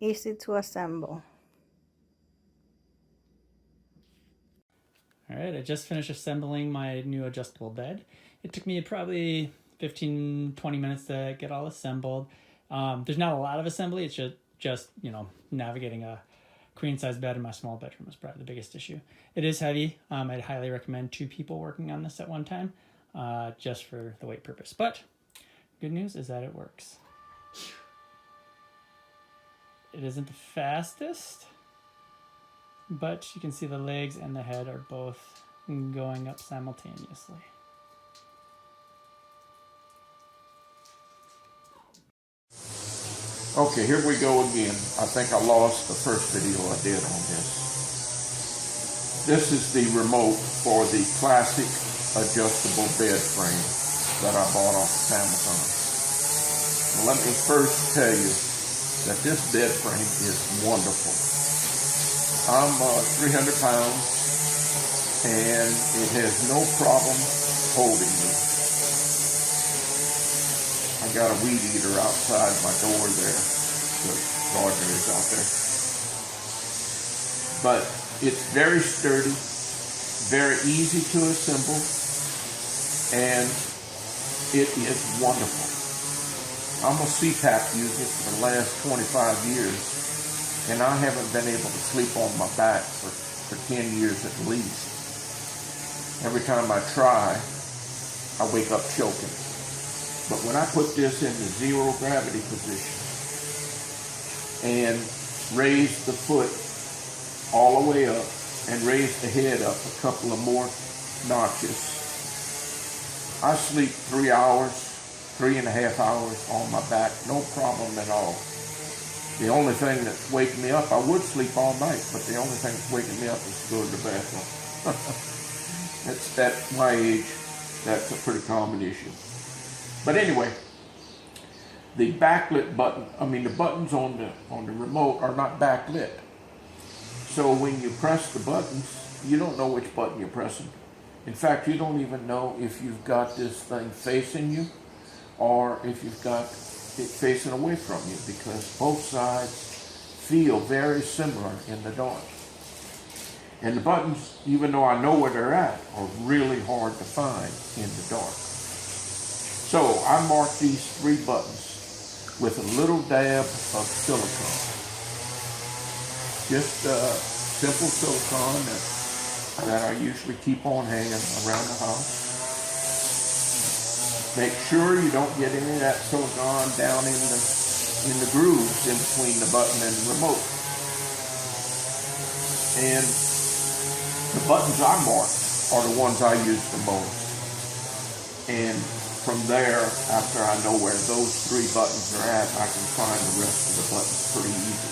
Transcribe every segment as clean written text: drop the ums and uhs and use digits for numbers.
easy to assemble. All right, I just finished assembling my new adjustable bed. It took me probably 15-20 minutes to get all assembled. There's not a lot of assembly. It's just navigating a queen size bed in my small bedroom is probably the biggest issue. It is heavy. I'd highly recommend 2 people working on this at one time, just for the weight purpose. But good news is that it works. It isn't the fastest, but you can see the legs and the head are both going up simultaneously. Okay, here we go again. I think I lost the first video I did on this. This is the remote for the classic adjustable bed frame that I bought off of Amazon. Now, let me first tell you that this bed frame is wonderful. I'm 300 pounds and it has no problem holding me. I got a weed eater outside my door there. The gardener is out there. But it's very sturdy, very easy to assemble, and it is wonderful. I'm a CPAP user for the last 25 years, and I haven't been able to sleep on my back for 10 years at least. Every time I try, I wake up choking. But when I put this in the zero gravity position and raise the foot all the way up and raise the head up a couple of more notches, I sleep 3 hours, 3.5 hours on my back, no problem at all. The only thing that's waking me up, I would sleep all night, but the only thing that's waking me up is to go to the bathroom. At my age, that's a pretty common issue. But anyway, the backlit button, the buttons on the remote are not backlit. So when you press the buttons, you don't know which button you're pressing. In fact, you don't even know if you've got this thing facing you or if you've got it facing away from you, because both sides feel very similar in the dark. And the buttons, even though I know where they're at, are really hard to find in the dark. So I marked these 3 buttons with a little dab of silicone. Just simple silicone that I usually keep on hanging around the house. Make sure you don't get any of that silicone down in the grooves in between the button and the remote. And the buttons I marked are the ones I use the most. And from there, after I know where those 3 buttons are at, I can find the rest of the buttons pretty easy.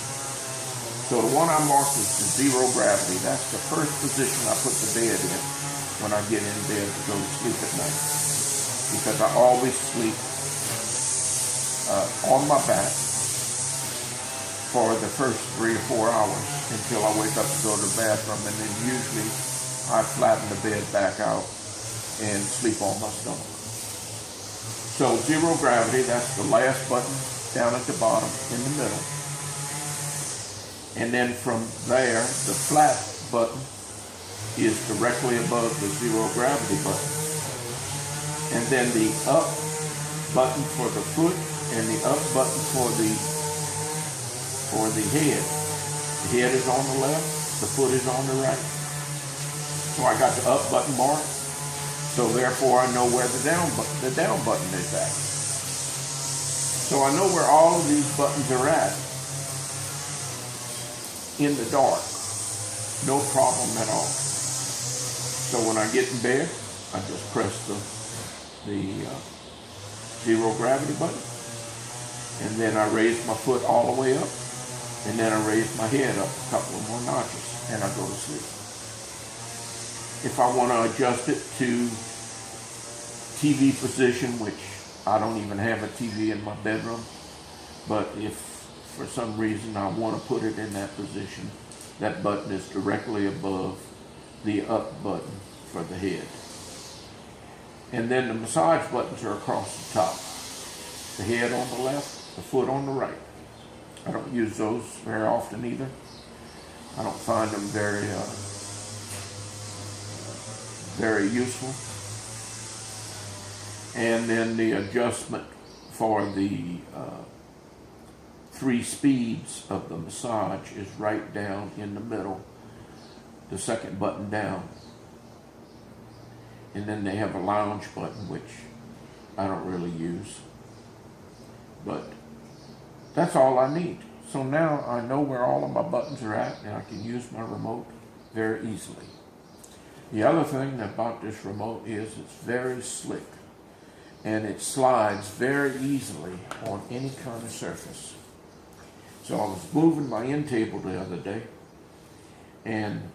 So the one I marked is the zero gravity. That's the first position I put the bed in when I get in bed to go to sleep at night. Because I always sleep on my back for the first 3 or 4 hours until I wake up to go to the bathroom, and then usually I flatten the bed back out and sleep on my stomach. So zero gravity, that's the last button down at the bottom in the middle. And then from there, the flat button is directly above the zero gravity button. And then the up button for the foot and the up button for the head. The head is on the left, the foot is on the right. So I got the up button marked. So therefore I know where the down button is at. So I know where all of these buttons are at in the dark. No problem at all. So when I get in bed, I just press the zero gravity button. And then I raise my foot all the way up. And then I raise my head up a couple of more notches and I go to sleep. If I want to adjust it to TV position, which I don't even have a TV in my bedroom, but if for some reason I want to put it in that position, that button is directly above the up button for the head. And then the massage buttons are across the top. The head on the left, the foot on the right. I don't use those very often either. I don't find them very useful. And then the adjustment for the 3 speeds of the massage is right down in the middle, the second button down. And then they have a lounge button, which I don't really use. But that's all I need. So now I know where all of my buttons are at, and I can use my remote very easily. The other thing about this remote is it's very slick, and it slides very easily on any kind of surface. So I was moving my end table the other day, and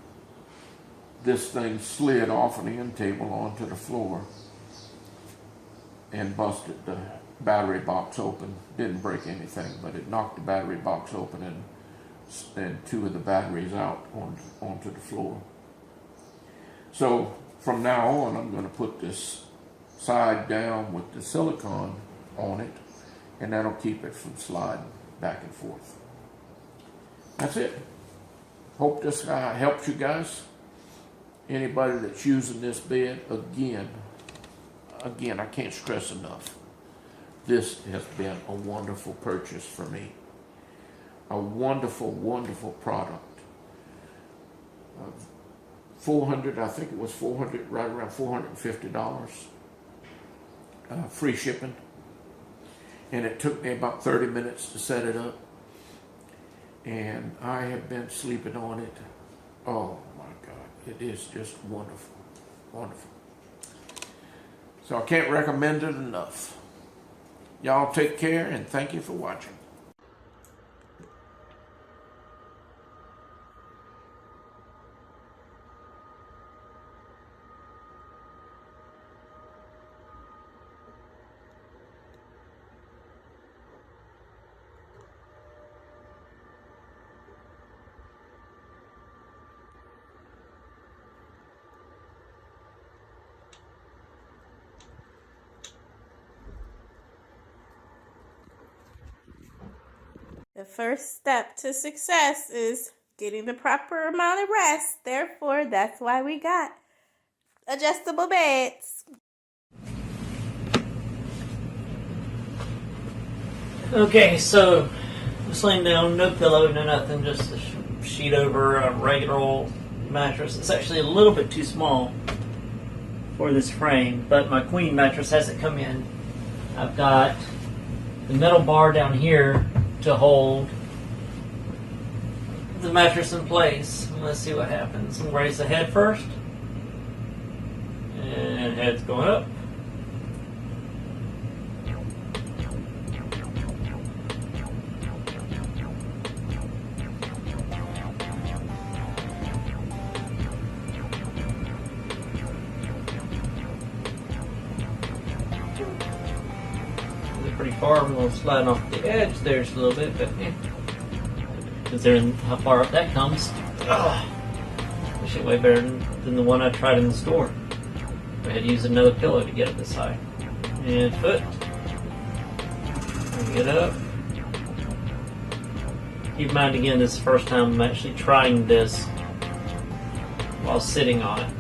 this thing slid off of the end table onto the floor and busted the battery box open. Didn't break anything, but it knocked the battery box open and 2 of the batteries out onto the floor. So from now on, I'm going to put this side down with the silicone on it, and that'll keep it from sliding back and forth. That's it. Hope this helps you guys. Anybody that's using this bed, again, I can't stress enough, this has been a wonderful purchase for me. A wonderful, wonderful product. 400, I think it was 400, right around $450. Free shipping. And it took me about 30 minutes to set it up. And I have been sleeping on it. Oh my God, it is just wonderful, wonderful. So I can't recommend it enough. Y'all take care, and thank you for watching. The first step to success is getting the proper amount of rest. Therefore, that's why we got adjustable beds. Okay, so just laying down, no pillow, no nothing, just a sheet over a regular old mattress. It's actually a little bit too small for this frame, but my queen mattress hasn't come in. I've got the metal bar down here to hold the mattress in place. Let's see what happens. I'm going to raise the head first. And head's going up. Pretty far. I'm going to slide off the edge there just a little bit, but considering how far up that comes, this is way better than the one I tried in the store. I had to use another pillow to get up this high. And foot. Get up. Keep in mind again, this is the first time I'm actually trying this while sitting on it.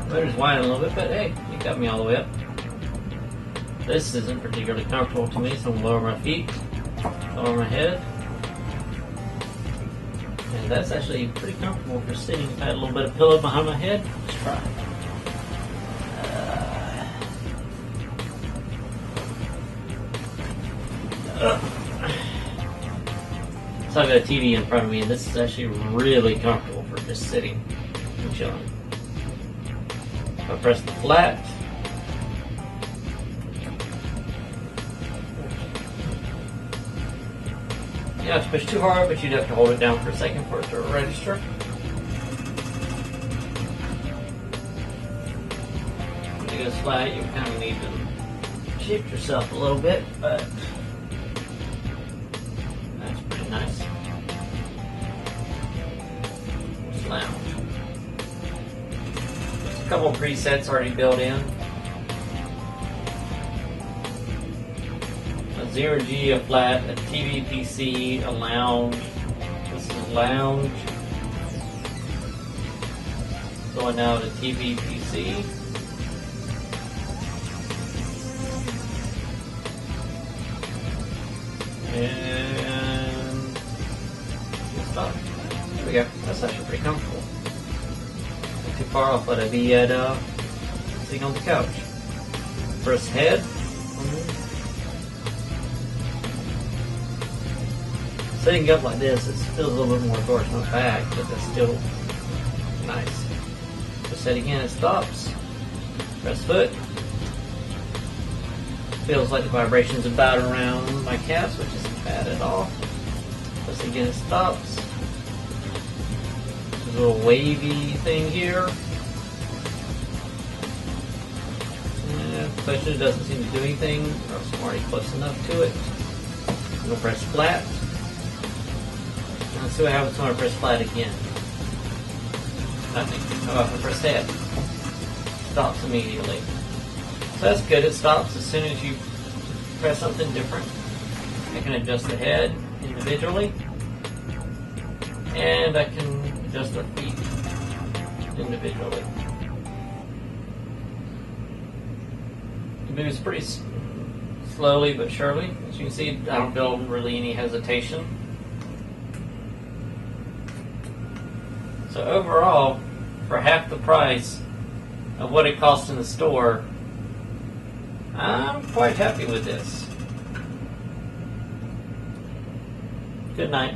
There's whining a little bit, but hey, it got me all the way up. This isn't particularly comfortable to me, so I'm going to lower my feet, lower my head. And that's actually pretty comfortable for sitting. If I had a little bit of pillow behind my head, let's try. So I've got a TV in front of me, and this is actually really comfortable for just sitting and chilling. I press the flat. You don't have to push too hard, but you'd have to hold it down for a second for it to register. When it goes flat, you kind of need to shift yourself a little bit, but that's pretty nice. Just lounge. Couple presets already built in. 0G, a flat, a TV, PC, a lounge. This is lounge. Going now to TV, PC. And stop. There we go. That's actually pretty comfortable. Not too far off what I'd be at sitting on the couch. First head. Sitting up like this, it feels a little bit more towards my back, but that's still nice. Just set again, it stops. Press foot. Feels like the vibrations about around my calves, which isn't bad at all. Press again, it stops. There's a little wavy thing here. Push it, doesn't seem to do anything. I'm already close enough to it. I'm going to press flat. Let's see what happens when I press flat again. Nothing. How about if I press head? Stops immediately. So that's good. It stops as soon as you press something different. I can adjust the head individually. And I can adjust the feet individually. It moves pretty slowly but surely. As you can see, I don't feel really any hesitation. So overall, for half the price of what it costs in the store, I'm quite happy with this. Good night.